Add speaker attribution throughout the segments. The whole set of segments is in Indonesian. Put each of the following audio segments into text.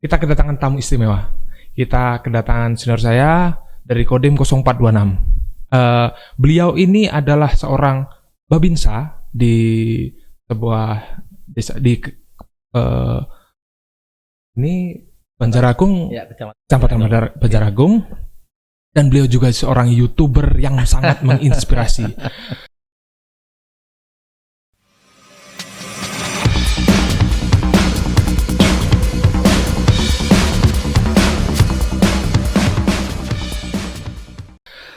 Speaker 1: kita kedatangan tamu istimewa. Kita kedatangan senior saya dari Kodim 0426. Beliau ini adalah seorang babinsa di sebuah desa di ini Banjaragung,
Speaker 2: Ya,
Speaker 1: Kecamatan Banjaragung, dan beliau juga seorang YouTuber yang sangat menginspirasi.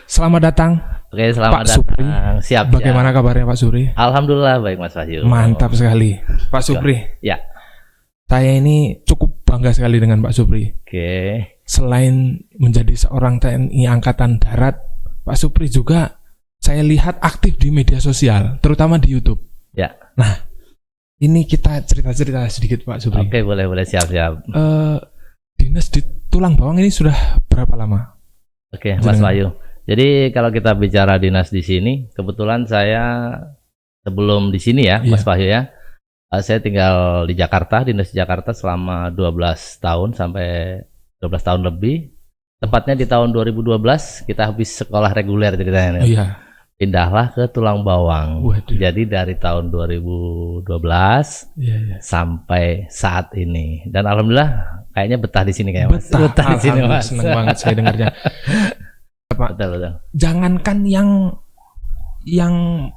Speaker 1: Selamat datang.
Speaker 2: Oke, selamat
Speaker 1: Pak
Speaker 2: datang.
Speaker 1: Supri.
Speaker 2: Siap.
Speaker 1: Bagaimana kabarnya Pak Supri?
Speaker 2: Alhamdulillah baik Mas Wahyu.
Speaker 1: Mantap sekali. Pak Supri.
Speaker 2: Ya.
Speaker 1: Saya ini cukup bangga sekali dengan Pak Supri.
Speaker 2: Oke.
Speaker 1: Selain menjadi seorang TNI Angkatan Darat, Pak Supri juga saya lihat aktif di media sosial, terutama di YouTube.
Speaker 2: Ya.
Speaker 1: Nah, ini kita cerita-cerita sedikit Pak Supri.
Speaker 2: Oke, boleh siap.
Speaker 1: Dinas di Tulang Bawang ini sudah berapa lama?
Speaker 2: Oke, Mas Wahyu. Jadi kalau kita bicara dinas di sini, kebetulan saya sebelum di sini ya, Mas Wahyu ya. Saya tinggal di Jakarta, dinas di Jakarta selama 12 tahun sampai 12 tahun lebih. Tepatnya di tahun 2012 kita habis sekolah reguler ceritanya.
Speaker 1: Iya.
Speaker 2: Pindahlah ke Tulang Bawang.
Speaker 1: Waduh.
Speaker 2: Jadi dari tahun 2012 sampai saat ini. Dan alhamdulillah kayaknya betah di sini kayak Mas.
Speaker 1: Betah
Speaker 2: di sini Mas.
Speaker 1: Seneng banget saya dengarnya.
Speaker 2: Betul.
Speaker 1: Jangankan yang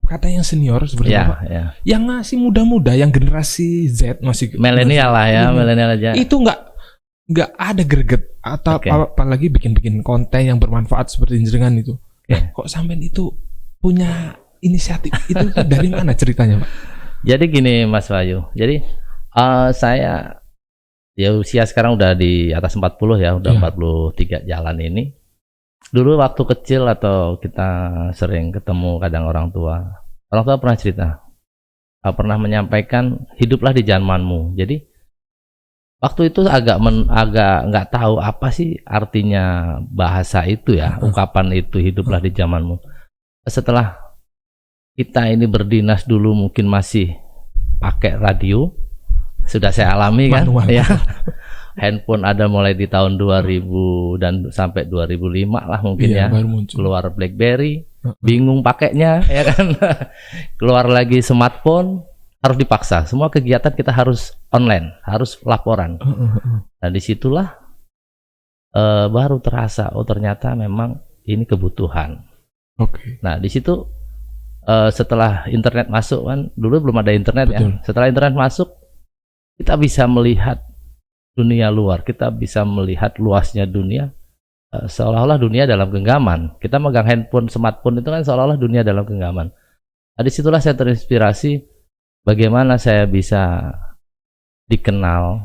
Speaker 1: katanya senior seperti apa, yang masih muda-muda, yang generasi Z masih
Speaker 2: milenial lah ya, milenial aja.
Speaker 1: Itu nggak ada greget atau apalagi bikin konten yang bermanfaat seperti jenengan itu. Kok sampean itu punya inisiatif itu dari mana ceritanya, Pak?
Speaker 2: Jadi gini Mas Wahyu. Jadi saya ya usia sekarang udah di atas 40 ya, udah 43 jalan ini. Dulu waktu kecil atau kita sering ketemu kadang orang tua pernah cerita, pernah menyampaikan hiduplah di zamanmu. Jadi waktu itu agak nggak tahu apa sih artinya bahasa itu ya, ungkapan itu hiduplah di zamanmu. Setelah kita ini berdinas dulu mungkin masih pakai radio, sudah saya alami kan, ya. Handphone ada mulai di tahun 2000 dan sampai 2005 lah mungkin ya. Keluar BlackBerry, bingung pakainya ya kan. Keluar lagi smartphone, harus dipaksa. Semua kegiatan kita harus online, harus laporan. Nah disitulah baru terasa, oh ternyata memang ini kebutuhan. Nah disitu setelah internet masuk kan, dulu belum ada internet. Betul. Ya. Setelah internet masuk, kita bisa melihat dunia luar, kita bisa melihat luasnya dunia, seolah-olah dunia dalam genggaman. Kita megang handphone, smartphone itu kan seolah-olah dunia dalam genggaman. Nah, disitulah saya terinspirasi bagaimana saya bisa dikenal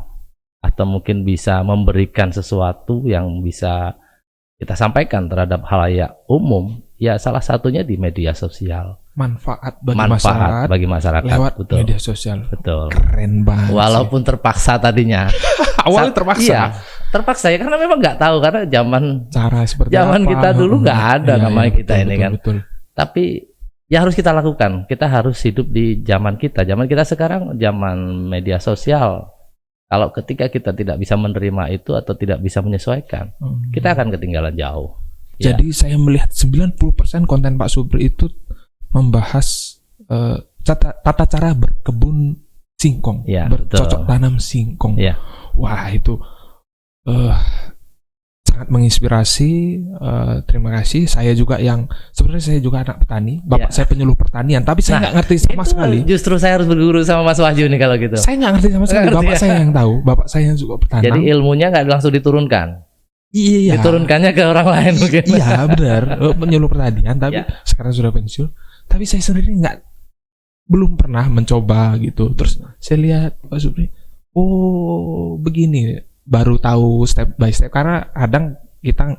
Speaker 2: atau mungkin bisa memberikan sesuatu yang bisa kita sampaikan terhadap halayak umum. Ya salah satunya di media sosial. Manfaat bagi masyarakat lewat media sosial. Betul. Keren banget. Walaupun terpaksa tadinya.
Speaker 1: Awalnya terpaksa.
Speaker 2: Iya, terpaksa ya karena memang nggak tahu karena zaman kita dulu nggak ada namanya kita ini kan. Betul. Tapi ya harus kita lakukan. Kita harus hidup di zaman kita. Zaman kita sekarang zaman media sosial. Kalau ketika kita tidak bisa menerima itu atau tidak bisa menyesuaikan, kita akan ketinggalan jauh.
Speaker 1: Jadi saya melihat 90% konten Pak Supri itu membahas tata cara berkebun singkong, bercocok tanam singkong. Wah itu sangat menginspirasi. Terima kasih. Saya juga sebenarnya saya juga anak petani. Bapak saya penyuluh pertanian, tapi saya nggak ngerti sama sekali.
Speaker 2: Justru saya harus berguru sama Mas Wahyu nih kalau gitu.
Speaker 1: Saya nggak ngerti sama sekali. Bapak saya yang tahu. Bapak saya yang juga bertanam.
Speaker 2: Jadi ilmunya nggak langsung diturunkan.
Speaker 1: Iya.
Speaker 2: Diturunkannya ke orang lain mungkin.
Speaker 1: Iya benar, penyuluh pertanian tapi sekarang sudah pensiun. Tapi saya sendiri belum pernah mencoba gitu. Terus saya lihat Pak Supri, oh begini, baru tahu step by step. Karena kadang kita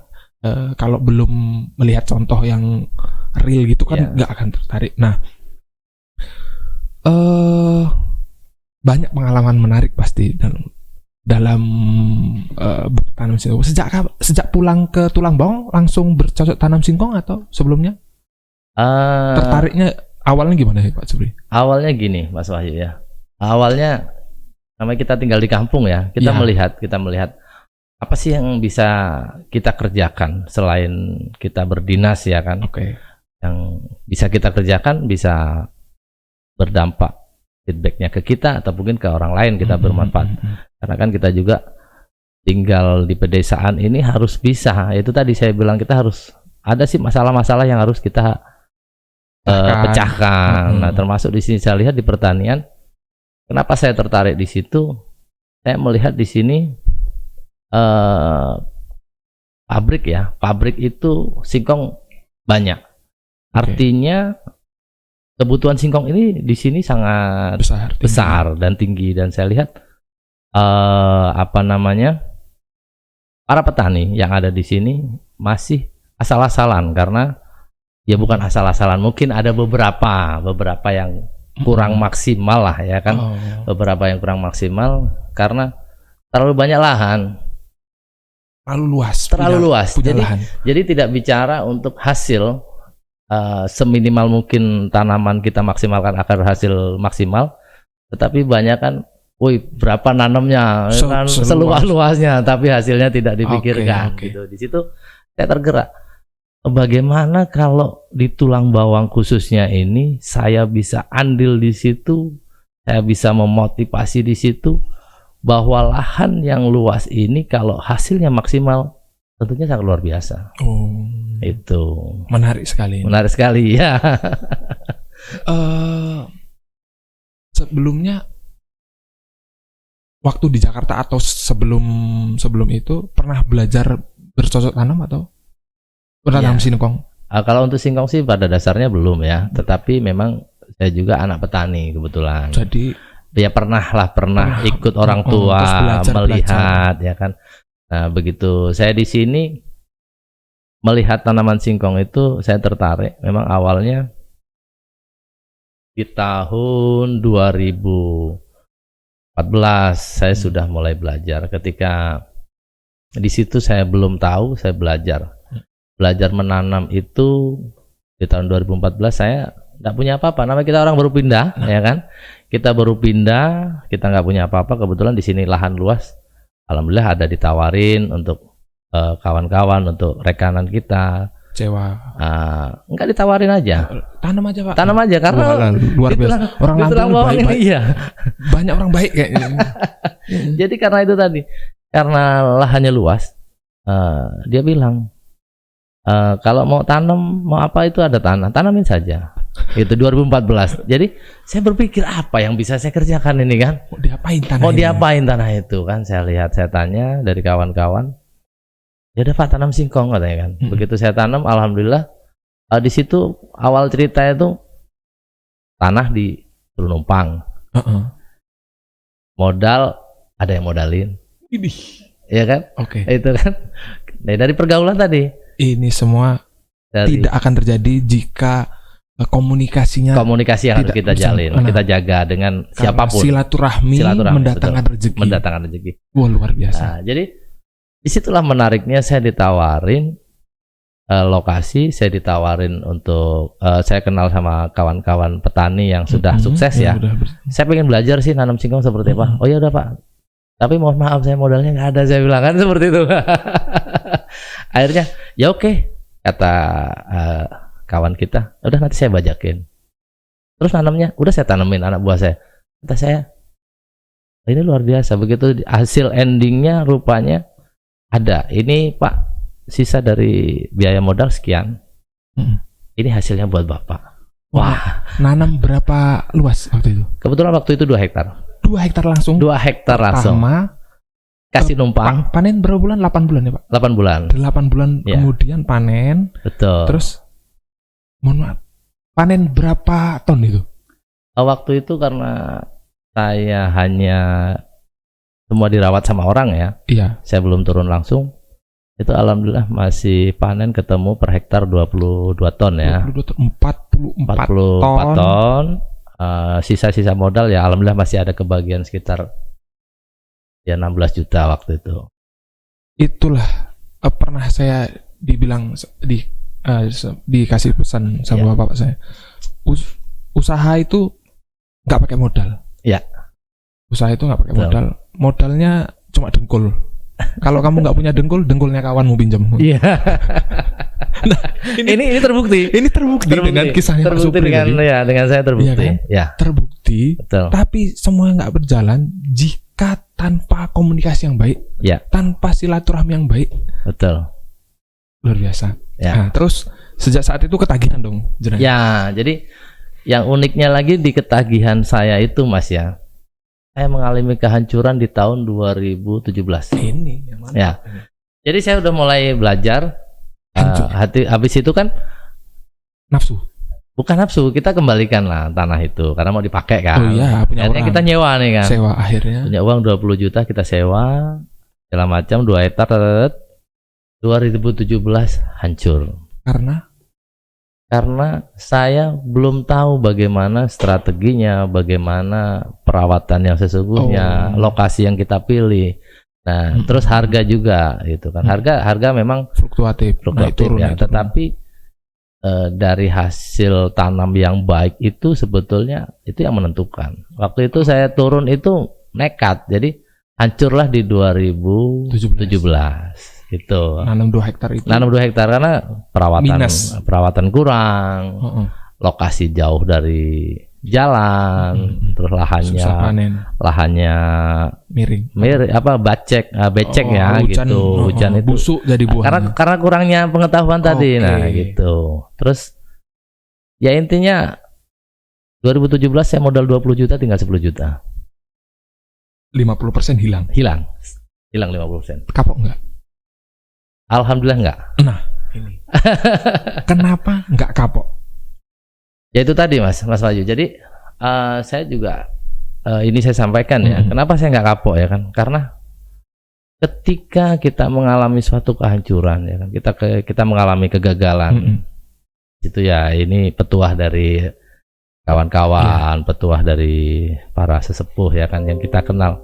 Speaker 1: kalau belum melihat contoh yang real gitu kan nggak akan tertarik. Nah, banyak pengalaman menarik pasti dalam bertanam singkong. Sejak pulang ke Tulang Bawang langsung bercocok tanam singkong atau sebelumnya? Tertariknya awalnya gimana Pak Supri?
Speaker 2: Awalnya gini Mas Wahyu ya. Awalnya namanya kita tinggal di kampung ya, kita melihat apa sih yang bisa kita kerjakan selain kita berdinas ya kan. Yang bisa kita kerjakan bisa berdampak feedbacknya ke kita atau mungkin ke orang lain kita bermanfaat. Karena kan kita juga tinggal di pedesaan ini harus bisa, itu tadi saya bilang kita harus ada sih masalah-masalah yang harus kita pecahkan. Nah, termasuk di sini saya lihat di pertanian. Kenapa saya tertarik di situ? Saya melihat di sini pabrik itu singkong banyak. Artinya kebutuhan singkong ini di sini sangat besar dan tinggi. Dan saya lihat para petani yang ada di sini masih asal-asalan, karena ya bukan asal-asalan, mungkin ada beberapa yang kurang maksimal lah ya kan. Beberapa yang kurang maksimal karena terlalu banyak lahan, terlalu luas. Jadi tidak bicara untuk hasil seminimal mungkin tanaman kita maksimalkan agar hasil maksimal, tetapi banyak kan berapa nanamnya seluas-luasnya tapi hasilnya tidak dipikirkan. Gitu. Di situ saya tergerak. Bagaimana kalau di tulang bawang khususnya ini saya bisa andil di situ, saya bisa memotivasi di situ bahwa lahan yang luas ini kalau hasilnya maksimal tentunya sangat luar biasa. Itu
Speaker 1: menarik sekali.
Speaker 2: Menarik sekali ya.
Speaker 1: Sebelumnya waktu di Jakarta atau sebelum itu pernah belajar bercocok tanam atau tanam singkong?
Speaker 2: Kalau untuk singkong sih pada dasarnya belum ya, tetapi memang saya juga anak petani kebetulan.
Speaker 1: Jadi
Speaker 2: ya pernah ikut orang tua melihat ya kan. Nah, begitu saya di sini melihat tanaman singkong itu saya tertarik. Memang awalnya di tahun 2014 saya sudah mulai belajar. Ketika di situ saya belum tahu, saya belajar menanam itu di tahun 2014. Saya nggak punya apa-apa, namanya kita orang baru pindah ya kan, kita baru pindah, kita nggak punya apa-apa. Kebetulan di sini lahan luas, alhamdulillah ada ditawarin untuk kawan-kawan, untuk rekanan kita
Speaker 1: sewa.
Speaker 2: Enggak ditawarin aja,
Speaker 1: tanam aja Pak,
Speaker 2: tanam aja karena
Speaker 1: luar biasa orang Lampung baik.
Speaker 2: Iya,
Speaker 1: banyak orang baik kayaknya.
Speaker 2: Jadi karena itu tadi, karena lahannya luas, dia bilang kalau mau tanam, mau apa itu ada tanah, tanamin saja. Itu 2014. Jadi saya berpikir apa yang bisa saya kerjakan ini kan?
Speaker 1: Mau diapain tanah
Speaker 2: itu kan? Saya lihat, saya tanya dari kawan-kawan. Ya udah Pak, tanam singkong katanya kan. Begitu saya tanam, alhamdulillah di situ awal cerita itu tanah disuruh numpang. Modal ada yang modalin. Iya kan? Itu kan. Dari pergaulan tadi. Ini semua tidak akan terjadi jika komunikasi yang harus kita jalin, kita jaga dengan siapapun.
Speaker 1: Silaturahmi mendatangkan rezeki. Wah, luar biasa.
Speaker 2: Nah, jadi disitulah menariknya saya ditawarin lokasi, saya ditawarin untuk saya kenal sama kawan-kawan petani yang sudah sukses ya. Saya pengen belajar sih nanam singkong seperti apa. Oh ya udah Pak. Tapi mohon maaf saya modalnya nggak ada, saya bilang kan seperti itu. Akhirnya ya oke, kata kawan kita, udah nanti saya bajakin. Terus nanamnya udah saya tanemin anak buah saya. Kata saya, ini luar biasa. Begitu hasil endingnya rupanya ada. Ini Pak, sisa dari biaya modal sekian. Ini hasilnya buat Bapak. Wah,
Speaker 1: nanam berapa luas waktu itu?
Speaker 2: Kebetulan waktu itu 2 hektar.
Speaker 1: 2 hektar langsung?
Speaker 2: 2 hektar langsung. Kasih numpang.
Speaker 1: Panen berapa bulan? 8 bulan ya Pak?
Speaker 2: 8 bulan.
Speaker 1: 8 bulan ya. Kemudian panen.
Speaker 2: Betul.
Speaker 1: Terus, mohon maaf, panen berapa ton itu?
Speaker 2: Waktu itu karena saya hanya semua dirawat sama orang ya. Iya. Saya belum turun langsung. Itu alhamdulillah masih panen ketemu per hektar 22 ton ya. 44 ton. Sisa-sisa modal ya alhamdulillah masih ada kebagian sekitar ya 16 juta waktu itu. Itulah
Speaker 1: pernah saya dibilang dikasih pesan sama bapak saya. Usaha itu nggak pakai modal.
Speaker 2: Ya.
Speaker 1: Usaha itu nggak pakai
Speaker 2: Betul.
Speaker 1: modal. Modalnya cuma dengkul. Kalau kamu nggak punya dengkul, dengkulnya kawanmu pinjam.
Speaker 2: Iya. Nah, ini terbukti.
Speaker 1: Ini terbukti dengan kisahnya Pak
Speaker 2: terbukti
Speaker 1: Supri
Speaker 2: dengan
Speaker 1: tadi.
Speaker 2: dengan saya terbukti.
Speaker 1: Iya kan?
Speaker 2: Ya,
Speaker 1: Terbukti.
Speaker 2: betul.
Speaker 1: Tapi semua nggak berjalan jika tanpa komunikasi yang baik,
Speaker 2: Ya,
Speaker 1: tanpa silaturahmi yang baik.
Speaker 2: betul.
Speaker 1: Luar biasa.
Speaker 2: Ya.
Speaker 1: Nah, terus sejak saat itu ketagihan dong, jenengan.
Speaker 2: Ya, jadi yang uniknya lagi di ketagihan saya itu Mas ya. Saya mengalami kehancuran di tahun 2017.
Speaker 1: Ini yang mana?
Speaker 2: Ya. Jadi saya udah mulai belajar
Speaker 1: Hancur.
Speaker 2: habis itu kan
Speaker 1: Nafsu.
Speaker 2: bukan nafsu, kita kembalikan lah tanah itu karena mau dipakai kan.
Speaker 1: Oh iya, punya
Speaker 2: Akhirnya
Speaker 1: orang.
Speaker 2: kita nyewa nih kan.
Speaker 1: Sewa akhirnya.
Speaker 2: Punya uang 20 juta kita sewa segala macam 2 hektar. 2017 hancur. Karena saya belum tahu bagaimana strateginya, bagaimana perawatan yang sesungguhnya, lokasi yang kita pilih. Nah, terus harga juga gitu kan. Harga memang
Speaker 1: Fluktuatif, naik turun,
Speaker 2: ya,
Speaker 1: naik turun.
Speaker 2: tetapi dari hasil tanam yang baik itu sebetulnya itu yang menentukan. Waktu itu saya turun itu nekat. Jadi hancurlah di 2017. Gitu.
Speaker 1: Nanam 2 hektar itu.
Speaker 2: Nanam 2 hektar karena
Speaker 1: Minus.
Speaker 2: perawatan kurang, lokasi jauh dari jalan, terus
Speaker 1: Susah panen,
Speaker 2: lahannya
Speaker 1: miring.
Speaker 2: becek ya
Speaker 1: hujan,
Speaker 2: gitu. Hujan itu
Speaker 1: busuk jadi buah.
Speaker 2: karena kurangnya pengetahuan tadi. Nah, gitu. Terus ya intinya 2017 saya modal 20 juta tinggal 10 juta.
Speaker 1: 50% hilang.
Speaker 2: Hilang 50%.
Speaker 1: Kapok enggak?
Speaker 2: Alhamdulillah enggak.
Speaker 1: Nah, ini. Kenapa enggak kapok?
Speaker 2: Ya itu tadi Mas Wahyu. Jadi saya juga ini saya sampaikan ya. Kenapa saya nggak kapok ya kan? Karena ketika kita mengalami suatu kehancuran ya kan, kita mengalami kegagalan. Itu ya ini petuah dari kawan-kawan, petuah dari para sesepuh ya kan yang kita kenal.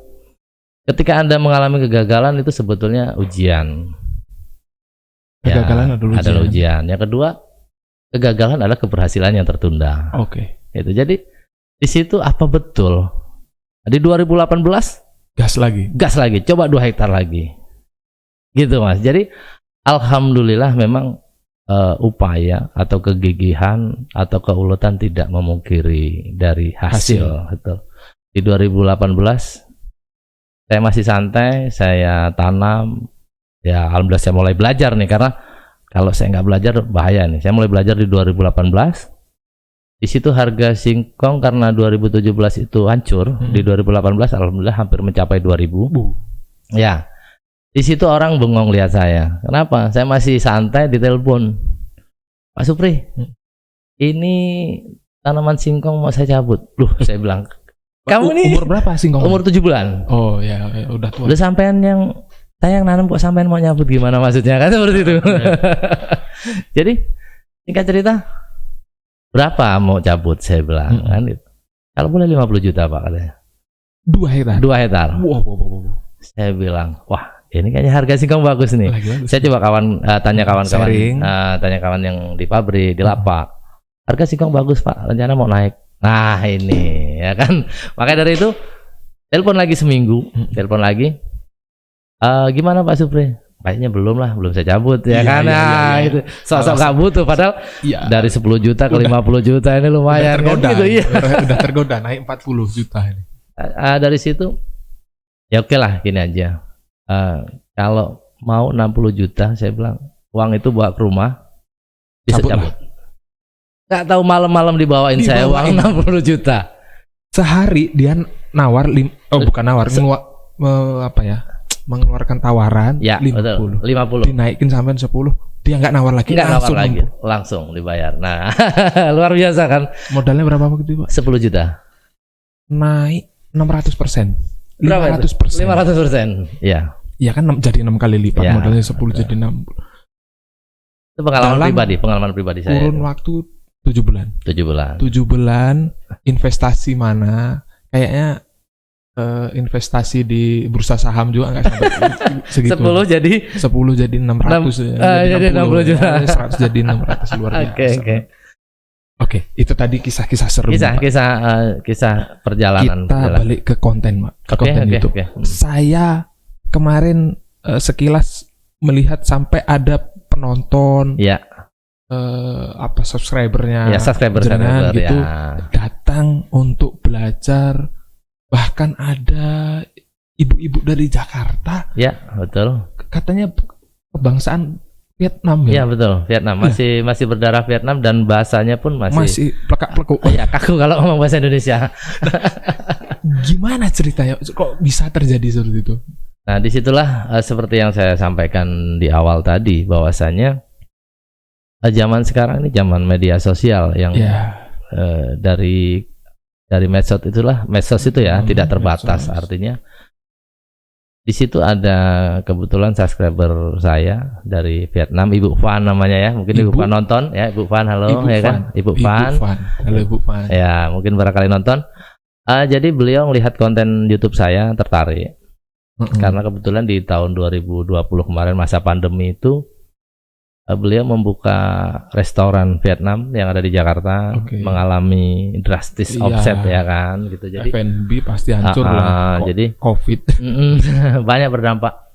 Speaker 2: Ketika Anda mengalami kegagalan itu sebetulnya ujian.
Speaker 1: Kegagalan
Speaker 2: adalah ujian. Yang kedua, kegagalan adalah keberhasilan yang tertunda.
Speaker 1: Oke.
Speaker 2: Itu jadi di situ apa betul di 2018 gas lagi, coba 2 hektar lagi, gitu Mas. Jadi alhamdulillah memang upaya atau kegigihan atau keuletan tidak memungkiri dari hasil. Betul. Di 2018 saya masih santai, saya tanam. Ya alhamdulillah saya mulai belajar nih, karena kalau saya nggak belajar bahaya nih. Saya mulai belajar di 2018. Di situ harga singkong karena 2017 itu hancur, di 2018 alhamdulillah hampir mencapai 2000. Ya. Di situ orang bengong lihat saya. Kenapa? Saya masih santai ditelepon. Pak Supri, ini tanaman singkong mau saya cabut. Loh, saya bilang, kamu nih
Speaker 1: umur berapa singkong?
Speaker 2: Umur 7 bulan.
Speaker 1: Oh ya, udah tua.
Speaker 2: Udah sampean saya yang nanam kok sampean mau nyabut, gimana maksudnya kan seperti itu. Jadi singkat cerita, berapa mau cabut saya bilang kan gitu. Kalau boleh 50 juta Pak katanya.
Speaker 1: 2 hektar.
Speaker 2: 2 hektar.
Speaker 1: Wow.
Speaker 2: Saya bilang, wah ini kayaknya harga singkong bagus nih. Saya coba tanya kawan yang di pabrik, di lapak. Harga singkong bagus Pak, rencana mau naik. Nah ini ya kan. Makanya dari itu telepon lagi seminggu, telepon lagi. Gimana Pak Supri? Kayaknya belum saya cabut ya kan. Itu sosok nggak butuh, padahal dari 10 juta ke 50 juta ini lumayan.
Speaker 1: Udah tergoda,
Speaker 2: kan, gitu,
Speaker 1: udah tergoda naik 40 juta ini.
Speaker 2: Dari situ ya oke lah, gini aja. Kalau mau 60 juta saya bilang uang itu bawa ke rumah bisa cabut. Nggak tahu malam-malam dibawain saya uang 60 juta.
Speaker 1: Sehari dia nawar bukan nawar, mengeluarkan tawaran
Speaker 2: ya, 50.
Speaker 1: Dinaikin sampai 10, dia nggak nawar lagi.
Speaker 2: Langsung dibayar. Nah, luar biasa kan.
Speaker 1: Modalnya berapa waktu itu Pak?
Speaker 2: 10 juta.
Speaker 1: Naik 600%.
Speaker 2: 500%. Ya.
Speaker 1: Ya kan jadi 6 kali lipat ya, modalnya 10 betul. Jadi 6.
Speaker 2: Itu pengalaman pribadi saya.
Speaker 1: Kurun waktu 7 bulan.
Speaker 2: 7
Speaker 1: bulan investasi mana? Kayaknya investasi di bursa saham juga nggak sampai segitu.
Speaker 2: 10 jadi
Speaker 1: 600
Speaker 2: jadi 60 juta.
Speaker 1: 100 jadi 600, luar biasa.
Speaker 2: Oke.
Speaker 1: Oke, itu tadi kisah-kisah seru.
Speaker 2: Kisah perjalanan.
Speaker 1: Kita balik ke konten, Pak. Ke konten YouTube. Saya kemarin sekilas melihat sampai ada penonton, subscribernya,
Speaker 2: subscriber
Speaker 1: gitu, datang untuk belajar. Bahkan ada ibu-ibu dari Jakarta.
Speaker 2: Ya, betul.
Speaker 1: Katanya kebangsaan Vietnam ya?
Speaker 2: Iya betul, Vietnam masih berdarah Vietnam dan bahasanya pun masih
Speaker 1: plek-plek.
Speaker 2: Ya kaku kalau ngomong bahasa Indonesia.
Speaker 1: Gimana ceritanya? Kok bisa terjadi seperti itu?
Speaker 2: Nah disitulah seperti yang saya sampaikan di awal tadi, bahwasanya zaman sekarang ini zaman media sosial yang dari medsos itu ya tidak terbatas, artinya. Di situ ada kebetulan subscriber saya dari Vietnam, Ibu Fan namanya ya, mungkin Ibu Fan nonton ya, Ibu Fan halo ya kan, Ibu Fan.
Speaker 1: Halo Ibu Fan.
Speaker 2: Ya mungkin barangkali nonton. Jadi beliau melihat konten YouTube saya tertarik, karena kebetulan di tahun 2020 kemarin masa pandemi itu beliau membuka restoran Vietnam yang ada di Jakarta, mengalami drastis offset ya kan gitu. Jadi
Speaker 1: F&B pasti hancur lah.
Speaker 2: Jadi
Speaker 1: COVID
Speaker 2: banyak berdampak.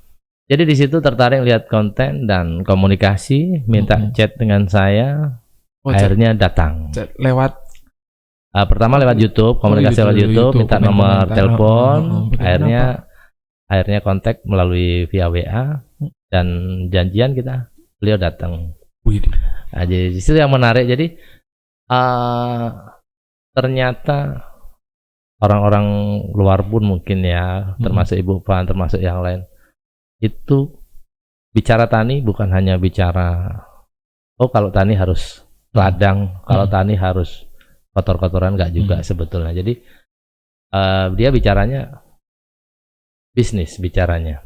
Speaker 2: Jadi di situ tertarik lihat konten dan komunikasi, minta chat dengan saya. Akhirnya datang.
Speaker 1: Lewat
Speaker 2: pertama lewat YouTube, komunikasi lewat YouTube, minta nomor telepon. Akhirnya kontak melalui via WA dan janjian kita. Beliau datang. Nah, jadi itu yang menarik. Jadi ternyata orang-orang luar pun mungkin ya, termasuk Ibu Fan, termasuk yang lain, itu bicara tani bukan hanya bicara kalau tani harus ladang, kalau tani harus kotor-kotoran, enggak juga sebetulnya. Jadi dia bicaranya bisnis, bicaranya.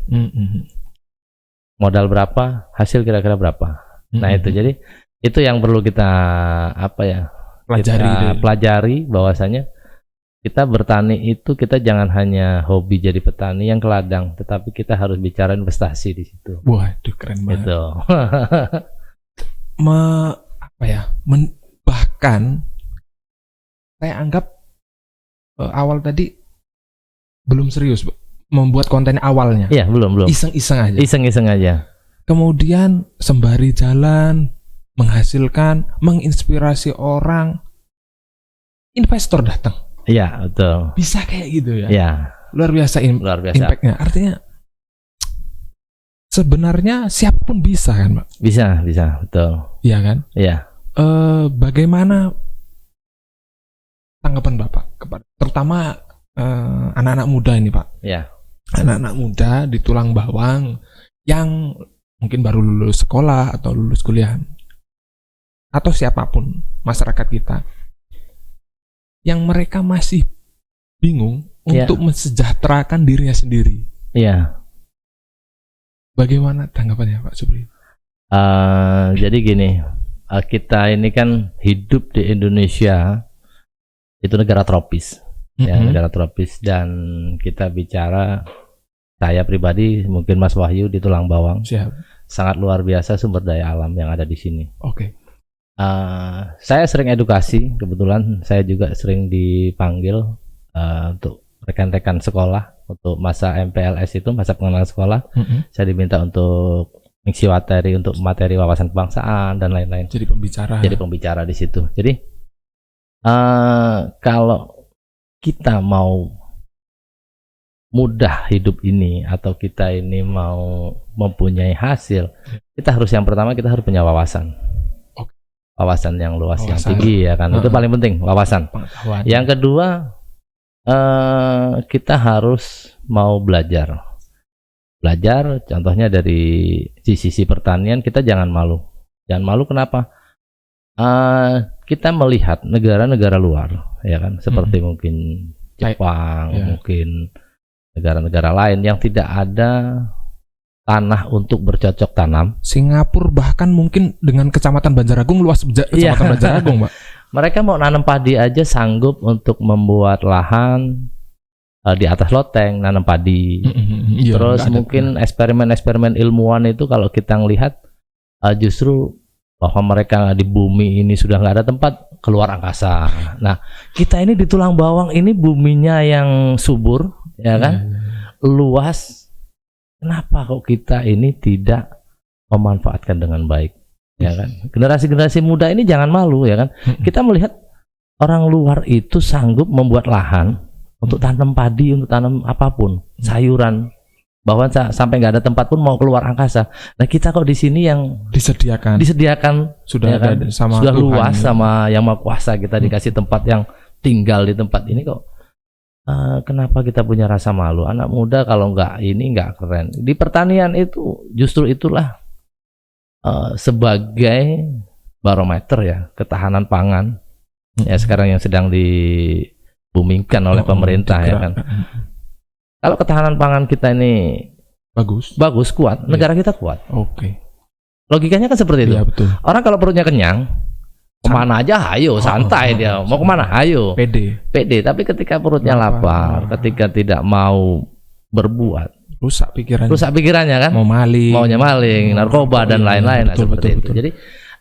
Speaker 2: Modal berapa, hasil kira-kira berapa. Nah itu, jadi itu yang perlu kita pelajari bahwasanya kita bertani itu kita jangan hanya hobi jadi petani yang ke ladang, tetapi kita harus bicara investasi di situ.
Speaker 1: Waduh, keren banget.
Speaker 2: Itu.
Speaker 1: Bahkan saya anggap awal tadi belum serius, membuat konten awalnya.
Speaker 2: Iya, belum. Iseng-iseng aja.
Speaker 1: Kemudian sembari jalan, menghasilkan, menginspirasi orang, investor datang.
Speaker 2: Iya, betul.
Speaker 1: Bisa kayak gitu ya.
Speaker 2: Iya.
Speaker 1: Luar biasa impact-nya. Artinya sebenarnya siapapun bisa kan, Pak?
Speaker 2: Bisa, betul.
Speaker 1: Iya kan?
Speaker 2: Iya.
Speaker 1: Bagaimana tanggapan Bapak kepada terutama anak-anak muda ini, Pak?
Speaker 2: Iya.
Speaker 1: Anak-anak muda di Tulang Bawang yang mungkin baru lulus sekolah atau lulus kuliah, atau siapapun masyarakat kita yang mereka masih bingung untuk mensejahterakan dirinya sendiri.
Speaker 2: Iya.
Speaker 1: Bagaimana tanggapannya Pak Supri?
Speaker 2: Jadi gini, kita ini kan hidup di Indonesia, itu negara tropis. Ya, negara tropis, dan kita bicara, saya pribadi, mungkin Mas Wahyu di Tulang Bawang, sangat luar biasa sumber daya alam yang ada di sini. Saya sering edukasi, kebetulan saya juga sering dipanggil untuk rekan-rekan sekolah untuk masa MPLS itu, masa pengenalan sekolah. Saya diminta untuk mengisi materi untuk materi wawasan kebangsaan dan lain-lain. Jadi pembicara di situ. Jadi kalau kita mau mudah hidup ini, atau kita ini mau mempunyai hasil, kita harus, yang pertama kita harus punya wawasan. Wawasan yang luas, yang tinggi ya kan. Itu paling penting, wawasan. Yang kedua, kita harus mau belajar. Contohnya dari sisi pertanian, kita jangan malu. Kenapa? Kita melihat negara-negara luar ya kan, seperti mungkin Jepang, mungkin negara-negara lain yang tidak ada tanah untuk bercocok tanam.
Speaker 1: Singapura bahkan mungkin dengan Kecamatan Banjaragung, luas Kecamatan Banjaragung, Pak.
Speaker 2: Mereka mau nanam padi aja sanggup untuk membuat lahan di atas loteng, nanam padi. Terus mungkin eksperimen-eksperimen ilmuwan itu kalau kita ngelihat justru bahwa mereka di bumi ini sudah nggak ada tempat, keluar angkasa. Nah, kita ini di tulang bawang ini buminya yang subur, ya kan, luas. Kenapa kok kita ini tidak memanfaatkan dengan baik, ya kan? Generasi-generasi muda ini jangan malu, ya kan? Kita melihat orang luar itu sanggup membuat lahan untuk tanam padi, untuk tanam apapun, sayuran, bahwa sampai nggak ada tempat pun mau keluar angkasa. Nah, kita kok di sini yang
Speaker 1: disediakan
Speaker 2: sudah
Speaker 1: ya kan? Sama
Speaker 2: sudah
Speaker 1: Tuhan,
Speaker 2: luas
Speaker 1: ya.
Speaker 2: Sama Yang Maha Kuasa, kita dikasih tempat yang tinggal di tempat ini kok. Kenapa kita punya rasa malu? Anak muda kalau nggak ini nggak keren. Di pertanian itu justru itulah sebagai barometer ya ketahanan pangan. Ya sekarang yang sedang dibumingkan oleh pemerintah ya kan. Kalau ketahanan pangan kita ini bagus kuat, negara kita kuat.
Speaker 1: Oke.
Speaker 2: Logikanya kan seperti itu.
Speaker 1: Iya, betul.
Speaker 2: Orang kalau perutnya kenyang, kemana aja ayo, santai dia. Mau kemana ayo. Pede. Tapi ketika perutnya lapar, ketika tidak mau berbuat,
Speaker 1: rusak
Speaker 2: pikirannya kan. Maunya maling, narkoba dan lain-lain. Seperti itu. Jadi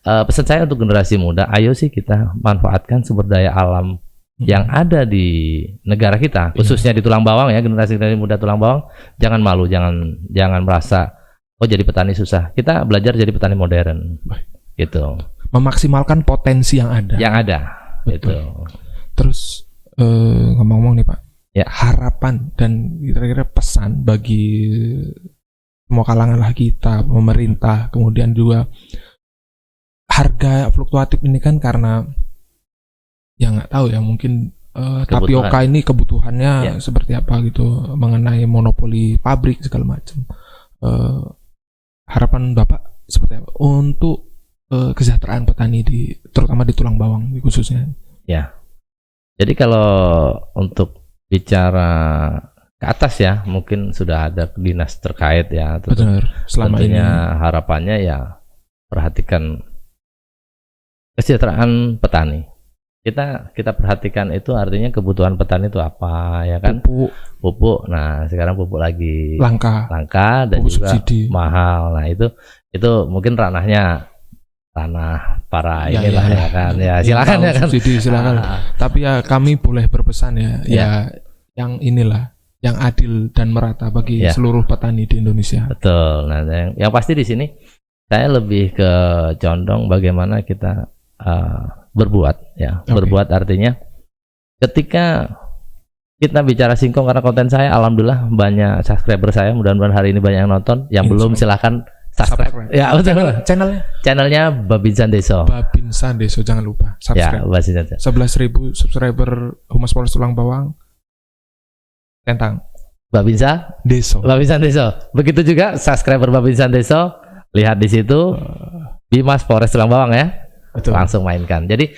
Speaker 2: pesan saya untuk generasi muda, ayo sih kita manfaatkan sumber daya alam yang ada di negara kita, khususnya di tulang bawang ya, generasi muda tulang bawang, jangan malu, jangan merasa oh jadi petani susah. Kita belajar jadi petani modern. Gitu.
Speaker 1: Memaksimalkan potensi yang ada.
Speaker 2: Gitu.
Speaker 1: Terus ngomong-ngomong nih Pak,
Speaker 2: ya,
Speaker 1: harapan dan kira-kira pesan bagi semua kalangan lah kita, pemerintah, kemudian juga harga fluktuatif ini kan karena ya nggak tahu ya, mungkin tapioka ini kebutuhannya seperti apa gitu, mengenai monopoli pabrik segala macam. Harapan Bapak seperti apa untuk kesejahteraan petani terutama di tulang bawang khususnya? Ya.
Speaker 2: Jadi kalau untuk bicara ke atas ya, mungkin sudah ada dinas terkait ya.
Speaker 1: Benar. Selama ini
Speaker 2: harapannya ya perhatikan kesejahteraan petani. Kita perhatikan itu, artinya kebutuhan petani itu apa ya kan? Pupuk. Nah, sekarang pupuk lagi langka dan pupuk juga subsidi mahal. Nah, itu mungkin ranah para inilah ya kan. Ya silakan ya kan.
Speaker 1: Subsidi silakan. Tapi ya kami boleh berpesan ya yang inilah yang adil dan merata bagi seluruh petani di Indonesia.
Speaker 2: Betul. Nah, yang pasti di sini saya lebih ke condong bagaimana kita berbuat ya. Berbuat artinya ketika kita bicara singkong, karena konten saya alhamdulillah banyak subscriber saya, mudah-mudahan hari ini banyak yang nonton. Yang belum silahkan subscribe. Ya betul. Channelnya Babinsan Deso.
Speaker 1: Jangan lupa subscribe. Ya, 11.000 subscriber Humas Polres Tulang Bawang. Tentang
Speaker 2: Babinsan Deso. Begitu juga subscriber Babinsan Deso, lihat di situ Bimas Polres Tulang Bawang ya. Betul. Langsung mainkan. Jadi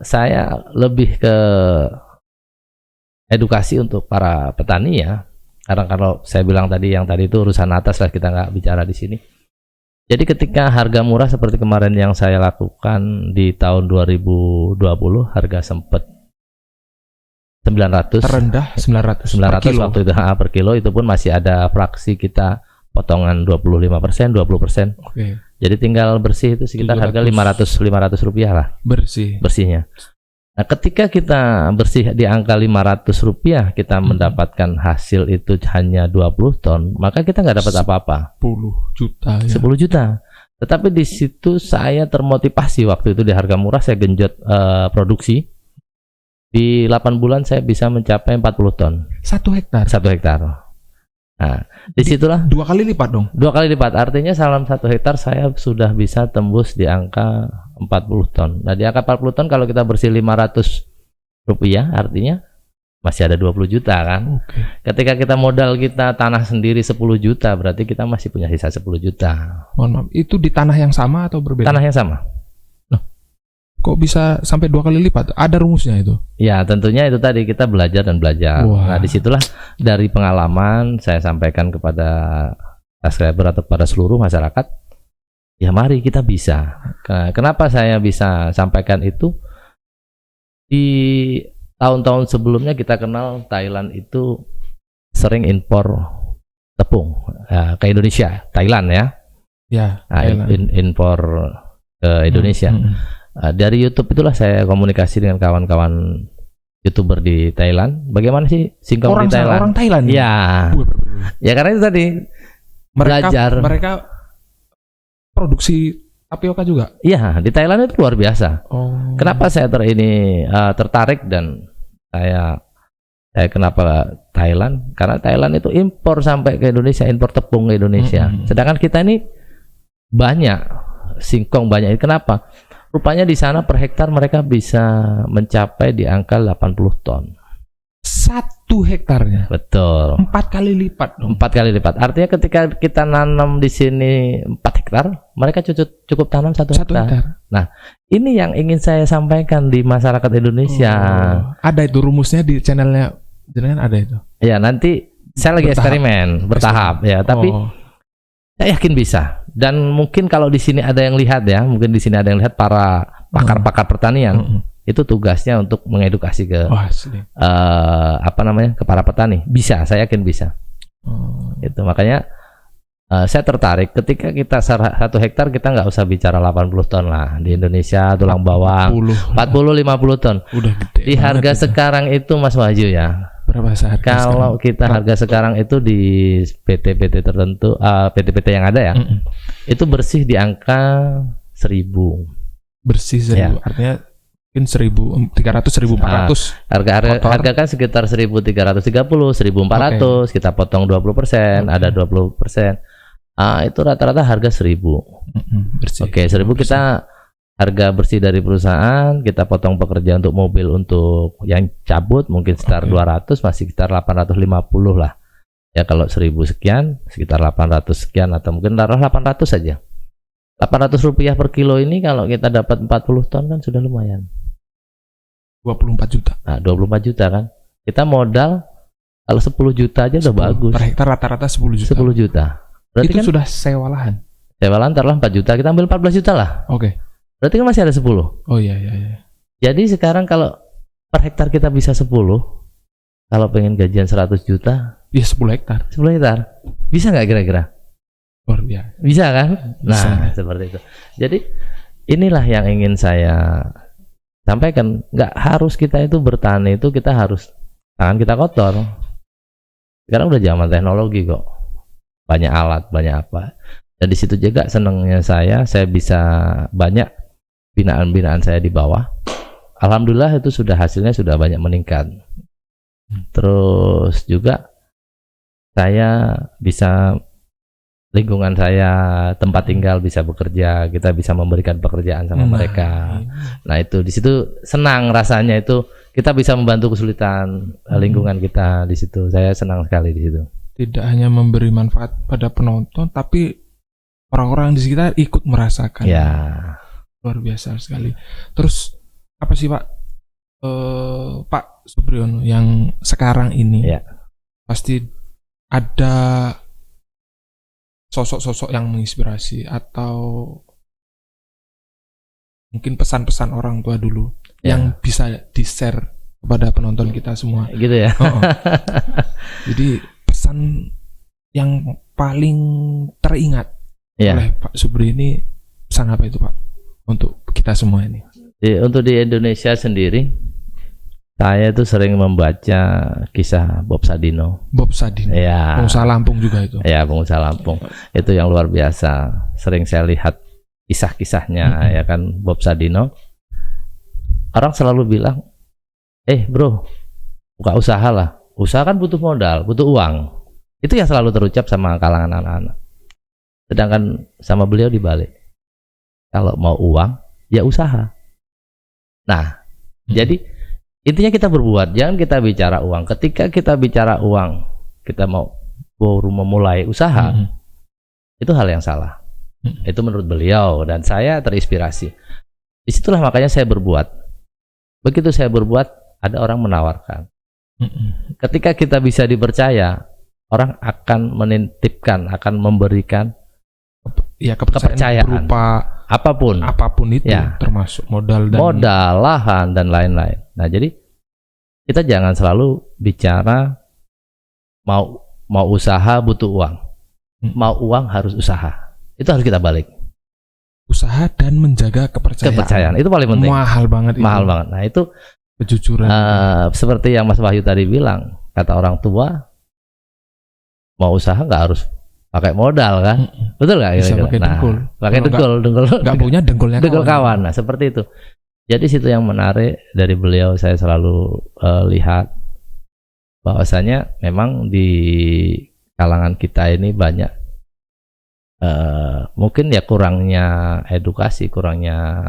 Speaker 2: saya lebih ke edukasi untuk para petani ya. Karena kalau saya bilang tadi, yang tadi itu urusan atas lah, kita nggak bicara di sini. Jadi ketika harga murah seperti kemarin yang saya lakukan di tahun 2020, harga sempat 900,
Speaker 1: terendah 900
Speaker 2: waktu itu per kilo, itu pun masih ada fraksi kita potongan 25%, 20%.
Speaker 1: Oke.
Speaker 2: Jadi tinggal bersih itu sekitar 700. Harga 500 rupiah lah. Bersihnya. Nah, ketika kita bersih di angka 500 rupiah, kita mendapatkan hasil itu hanya 20 ton, maka kita nggak dapat apa-apa.
Speaker 1: 10 juta ya.
Speaker 2: 10 juta. Tetapi di situ saya termotivasi waktu itu, di harga murah saya genjot produksi. Di 8 bulan saya bisa mencapai 40 ton.
Speaker 1: 1 hektar.
Speaker 2: Nah, disitulah
Speaker 1: 2 kali lipat dong.
Speaker 2: 2 kali lipat, artinya dalam 1 hektar saya sudah bisa tembus di angka 40 ton. Nah, di angka 40 ton kalau kita bersih 500 rupiah, artinya masih ada 20 juta kan. Ketika kita modal kita tanah sendiri 10 juta, berarti kita masih punya sisa 10 juta.
Speaker 1: Mohon maaf, itu di tanah yang sama atau berbeda?
Speaker 2: Tanah yang sama.
Speaker 1: Kok bisa sampai 2 kali lipat? Ada rumusnya itu? Ya,
Speaker 2: tentunya itu tadi, kita belajar dan belajar. Nah, disitulah dari pengalaman saya sampaikan kepada subscriber atau kepada seluruh masyarakat, ya mari kita bisa. Kenapa saya bisa sampaikan itu? Di tahun-tahun sebelumnya kita kenal Thailand itu sering impor tepung ke Indonesia, Thailand ya.
Speaker 1: Ya.
Speaker 2: Nah, impor ke Indonesia. Dari YouTube itulah saya komunikasi dengan kawan-kawan YouTuber di Thailand. Bagaimana sih singkong di Thailand?
Speaker 1: Orang Thailand.
Speaker 2: Ya. Ya karena itu tadi belajar.
Speaker 1: Mereka produksi tapioka juga.
Speaker 2: Iya, di Thailand itu luar biasa.
Speaker 1: Oh.
Speaker 2: Kenapa saya tertarik dan saya kenapa Thailand? Karena Thailand itu impor sampai ke Indonesia, impor tepung ke Indonesia. Sedangkan kita ini banyak singkong banyak. Kenapa? Rupanya di sana per hektar mereka bisa mencapai di angka 80 ton.
Speaker 1: 1 hektarnya.
Speaker 2: Betul.
Speaker 1: 4 kali lipat dong.
Speaker 2: 4 kali lipat. Artinya ketika kita nanam di sini 4 hektar, mereka cukup tanam 1 hektar. Nah, ini yang ingin saya sampaikan di masyarakat Indonesia.
Speaker 1: Ada itu rumusnya di channelnya, jangan ada itu.
Speaker 2: Ya, nanti saya lagi eksperimen bertahap ya, tapi saya yakin bisa. Dan mungkin kalau di sini ada yang lihat ya, mungkin di sini ada yang lihat para pakar-pakar pertanian. Itu tugasnya untuk mengedukasi ke ke para petani. Bisa, saya yakin bisa. Itu makanya saya tertarik ketika kita 1 hektar kita nggak usah bicara 80 ton lah di Indonesia, tulang bawang 40-50 ton. Udah gede. Di harga sekarang itu Mas Wahyu ya.
Speaker 1: Berapa saat?
Speaker 2: Kalau kita harga sekarang itu di PT-PT tertentu, PT-PT yang ada ya, itu bersih di angka 1.000.
Speaker 1: Bersih 1.000, ya. Artinya mungkin 1.300, 1.400.
Speaker 2: Harga kan sekitar 1.330, 1.400. Kita potong 20%, ada 20%. Itu rata-rata harga 1.000.
Speaker 1: Bersih.
Speaker 2: Oke, 1.000 kita harga bersih dari perusahaan, kita potong pekerja untuk mobil untuk yang cabut mungkin sekitar 200, masih sekitar 850 lah. Ya kalau 1.000 sekian, sekitar 800 sekian atau mungkin taruh 800 saja. 800 rupiah per kilo ini kalau kita dapat 40 ton kan sudah lumayan.
Speaker 1: 24 juta.
Speaker 2: Nah, 24 juta kan. Kita modal kalau 10 juta aja udah bagus.
Speaker 1: Per hektar rata-rata 10 juta.
Speaker 2: 10 juta. Berarti
Speaker 1: itu
Speaker 2: kan
Speaker 1: sudah sewa lahan.
Speaker 2: Sewa lahan taruhlah 4 juta, kita ambil 14 juta lah.
Speaker 1: Oke.
Speaker 2: Berarti kan masih ada 10.
Speaker 1: Oh iya.
Speaker 2: Jadi sekarang kalau per hektar kita bisa 10, kalau pengen gajian 100 juta,
Speaker 1: ya 10 hektar.
Speaker 2: 10 hektar. Bisa nggak kira-kira?
Speaker 1: Luar biasa.
Speaker 2: Bisa kan?
Speaker 1: Bisa.
Speaker 2: Nah, seperti itu. Jadi inilah yang ingin saya sampaikan. Nggak harus kita itu bertani itu kita harus tangan kita kotor. Sekarang udah zaman teknologi kok. Banyak alat, banyak apa. Dan di situ juga senangnya saya bisa banyak binaan-binaan saya di bawah. Alhamdulillah itu sudah hasilnya sudah banyak meningkat. Terus juga saya bisa lingkungan saya, tempat tinggal bisa bekerja, kita bisa memberikan pekerjaan sama mereka. Nah itu di situ senang rasanya, itu kita bisa membantu kesulitan lingkungan kita di situ. Saya senang sekali di situ.
Speaker 1: Tidak hanya memberi manfaat pada penonton, tapi orang-orang di sekitar ikut merasakan.
Speaker 2: Ya.
Speaker 1: Luar biasa sekali. Terus apa sih Pak Pak Supriyono yang sekarang ini pasti ada sosok-sosok yang menginspirasi atau mungkin pesan-pesan orang tua dulu yang bisa di-share kepada penonton kita semua.
Speaker 2: Gitu ya.
Speaker 1: Jadi pesan yang paling teringat oleh Pak Supri ini pesan apa itu Pak untuk kita semua ini?
Speaker 2: Untuk di Indonesia sendiri, saya itu sering membaca kisah Bob Sadino.
Speaker 1: Bob Sadino.
Speaker 2: Ya.
Speaker 1: Pengusaha Lampung juga itu.
Speaker 2: Ya, pengusaha Lampung. Itu yang luar biasa. Sering saya lihat kisah-kisahnya ya kan Bob Sadino. Orang selalu bilang, bro, buka usaha lah. Usaha kan butuh modal, butuh uang. Itu yang selalu terucap sama kalangan anak-anak. Sedangkan sama beliau dibalik. Kalau mau uang, ya usaha. Nah, jadi intinya kita berbuat, jangan kita bicara uang. Ketika kita bicara uang, kita mau baru memulai usaha, itu hal yang salah. Itu menurut beliau, dan saya terinspirasi. Disitulah makanya saya berbuat. Begitu saya berbuat, ada orang menawarkan. Ketika kita bisa dipercaya, orang akan menitipkan, akan memberikan kepercayaan
Speaker 1: berupa apapun itu, termasuk modal,
Speaker 2: lahan dan lain-lain. Nah, jadi kita jangan selalu bicara mau usaha butuh uang, mau uang harus usaha. itu harus kita balik.
Speaker 1: Usaha dan menjaga kepercayaan.
Speaker 2: Itu paling penting.
Speaker 1: Mahal banget itu.
Speaker 2: Mahal banget. Nah itu
Speaker 1: Kejujuran.
Speaker 2: Seperti yang Mas Wahyu tadi bilang, kata orang tua, mau usaha nggak harus pakai modal kan? Betul nggak?
Speaker 1: Bisa pakai dengkul.
Speaker 2: Pakai dengkul.
Speaker 1: Nggak punya dengkulnya
Speaker 2: dengkul kawan. Nah seperti itu. Jadi situ yang menarik dari beliau, saya selalu lihat bahwasanya memang di kalangan kita ini banyak mungkin ya kurangnya edukasi, kurangnya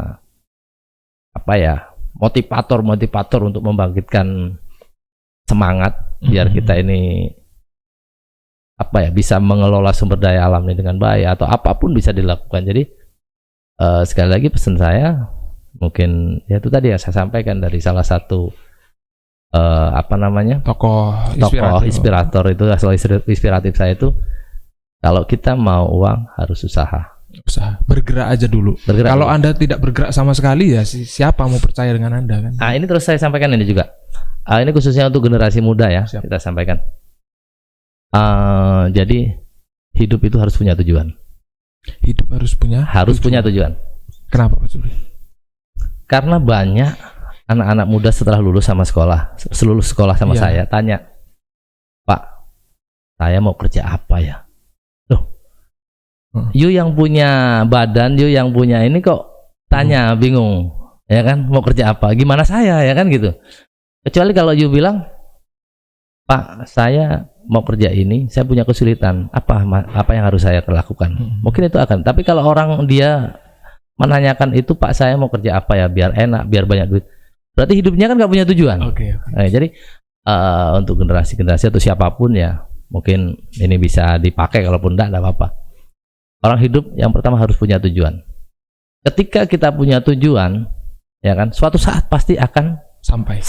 Speaker 2: apa ya, motivator untuk membangkitkan semangat biar kita ini apa ya, bisa mengelola sumber daya alam ini dengan baik, atau apapun bisa dilakukan. Jadi sekali lagi pesan saya, mungkin ya itu tadi yang saya sampaikan dari salah satu apa namanya, tokoh inspirator itu, asal inspiratif saya itu, kalau kita mau uang harus usaha, bergerak aja dulu. Kalau Anda tidak bergerak sama sekali, ya siapa mau percaya dengan Anda kan? Ini terus saya sampaikan ini juga, ini khususnya untuk generasi muda ya. Siap. Kita sampaikan, jadi hidup itu harus punya tujuan.
Speaker 1: Hidup harus punya
Speaker 2: tujuan.
Speaker 1: Kenapa Pak Supri?
Speaker 2: Karena banyak anak-anak muda setelah lulus sama sekolah, lulus sekolah sama saya, tanya, Pak, saya mau kerja apa ya? Loh, you yang punya badan, you yang punya ini kok tanya, bingung, ya kan? Mau kerja apa? Gimana saya, ya kan gitu? Kecuali kalau you bilang, Pak, saya mau kerja ini, saya punya kesulitan, apa yang harus saya lakukan? Mungkin itu akan. Tapi kalau orang dia menanyakan itu, Pak, saya mau kerja apa ya biar enak, biar banyak duit, berarti hidupnya kan nggak punya tujuan. Nah, jadi untuk generasi atau siapapun ya, mungkin ini bisa dipakai, kalaupun enggak apa-apa. Orang hidup yang pertama harus punya tujuan. Ketika kita punya tujuan, ya kan, suatu saat pasti akan sampai.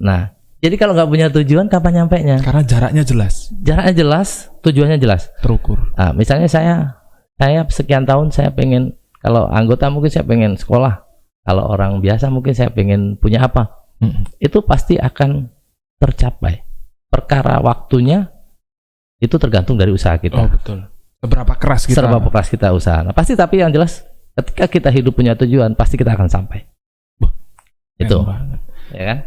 Speaker 2: Nah, jadi kalau nggak punya tujuan, kapan nyampainya?
Speaker 1: Karena jaraknya jelas,
Speaker 2: tujuannya jelas,
Speaker 1: terukur.
Speaker 2: Nah, misalnya saya sekian tahun saya pengen, kalau anggota mungkin saya pengen sekolah, kalau orang biasa mungkin saya pengen punya apa, itu pasti akan tercapai. Perkara waktunya itu tergantung dari usaha kita.
Speaker 1: Oh betul. Seberapa keras kita
Speaker 2: usaha. Nah, pasti, tapi yang jelas ketika kita hidup punya tujuan, pasti kita akan sampai. Itu, ya kan?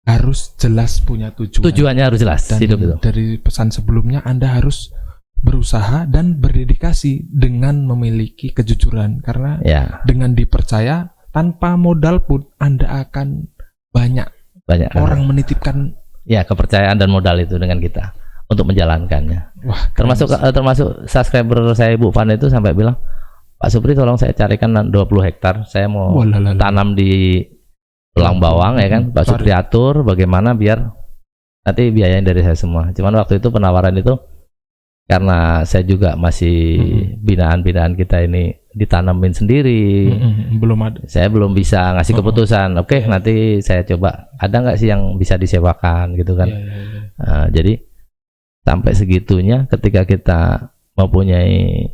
Speaker 1: Harus jelas punya tujuan.
Speaker 2: Tujuannya harus jelas.
Speaker 1: Dan
Speaker 2: hidup itu.
Speaker 1: Dari pesan sebelumnya, Anda harus berusaha dan berdedikasi dengan memiliki kejujuran, karena dengan dipercaya tanpa modal pun Anda akan banyak orang menitipkan
Speaker 2: kepercayaan dan modal itu dengan kita untuk menjalankannya.
Speaker 1: Wah,
Speaker 2: termasuk subscriber saya Bu Van itu sampai bilang, Pak Supri tolong saya carikan 20 hektar, saya mau tanam di tulang bawang, ya kan, Pak Supri atur bagaimana biar nanti biayain dari saya semua. Cuman waktu itu penawaran itu, karena saya juga masih binaan-binaan kita ini ditanamin sendiri,
Speaker 1: belum ada.
Speaker 2: Saya belum bisa ngasih keputusan. Oke, nanti saya coba. Ada nggak sih yang bisa disewakan gitu kan? Jadi sampai segitunya, ketika kita mempunyai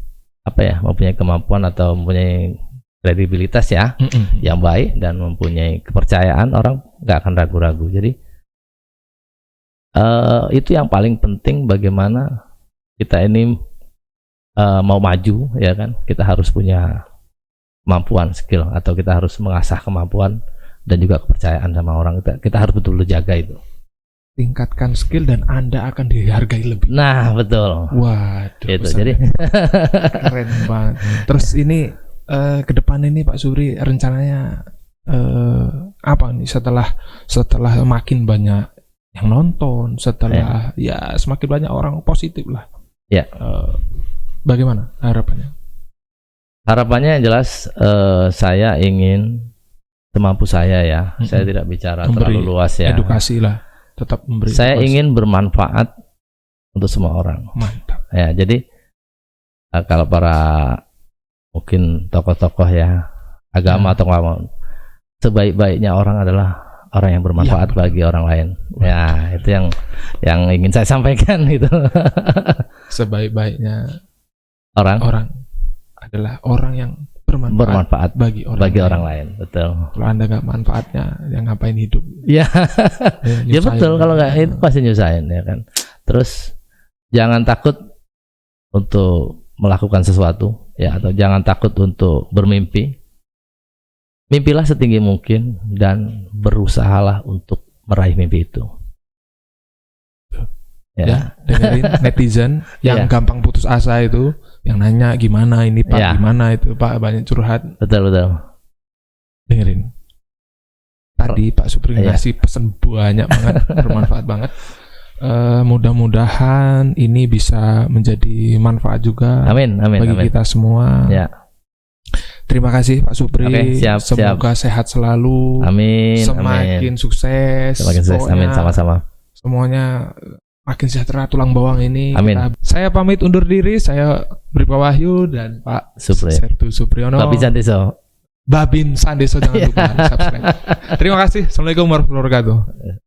Speaker 2: mempunyai kemampuan atau mempunyai kredibilitas yang baik dan mempunyai kepercayaan, orang nggak akan ragu-ragu. Jadi itu yang paling penting, bagaimana kita ini mau maju, ya kan, kita harus punya kemampuan, skill, atau kita harus mengasah kemampuan dan juga kepercayaan sama orang. Kita harus betul-betul jaga itu.
Speaker 1: Tingkatkan skill dan Anda akan dihargai lebih.
Speaker 2: Nah, betul.
Speaker 1: Waduh,
Speaker 2: itu jadi
Speaker 1: keren banget. Terus ini ke depan ini Pak Supri rencananya apa nih setelah makin banyak yang nonton, setelah semakin banyak orang positif lah. Bagaimana harapannya?
Speaker 2: Harapannya yang jelas, saya ingin semampu saya saya tidak bicara terlalu luas ya.
Speaker 1: Edukasi lah, tetap memberi.
Speaker 2: Saya ingin bermanfaat untuk semua orang.
Speaker 1: Mantap.
Speaker 2: Ya, jadi kalau para mungkin tokoh-tokoh agama atau apa, sebaik-baiknya orang adalah orang yang bermanfaat bagi orang lain. Ya, itu yang ingin saya sampaikan itu.
Speaker 1: Sebaik-baiknya orang adalah orang yang bermanfaat bagi orang lain.
Speaker 2: Betul.
Speaker 1: Kalau Anda nggak manfaatnya, yang ngapain hidup?
Speaker 2: Ya betul. Kalau nggak itu pasti nyusahin, ya kan. Terus jangan takut untuk melakukan sesuatu ya, atau jangan takut untuk bermimpi. Mimpilah setinggi mungkin dan berusahalah untuk meraih mimpi itu.
Speaker 1: Ya, dengerin netizen yang gampang putus asa itu, yang nanya gimana ini Pak, gimana itu Pak, banyak curhat.
Speaker 2: Betul.
Speaker 1: Dengerin. Tadi Pak Supri ngasih pesan banyak banget, bermanfaat banget. Mudah-mudahan ini bisa menjadi manfaat juga.
Speaker 2: Amin.
Speaker 1: Bagi kita semua.
Speaker 2: Ya.
Speaker 1: Terima kasih Pak Supri. Semoga sehat selalu.
Speaker 2: Amin.
Speaker 1: Semakin sukses.
Speaker 2: Semakin sukses. Amin, sama-sama.
Speaker 1: Semuanya makin sejahtera tulang bawang ini.
Speaker 2: Amin.
Speaker 1: Saya pamit undur diri. Saya Bribka Wahyu dan Pak Sertu Supriyono.
Speaker 2: Babin Sandeso jangan lupa subscribe.
Speaker 1: Terima kasih. Assalamualaikum warahmatullahi wabarakatuh.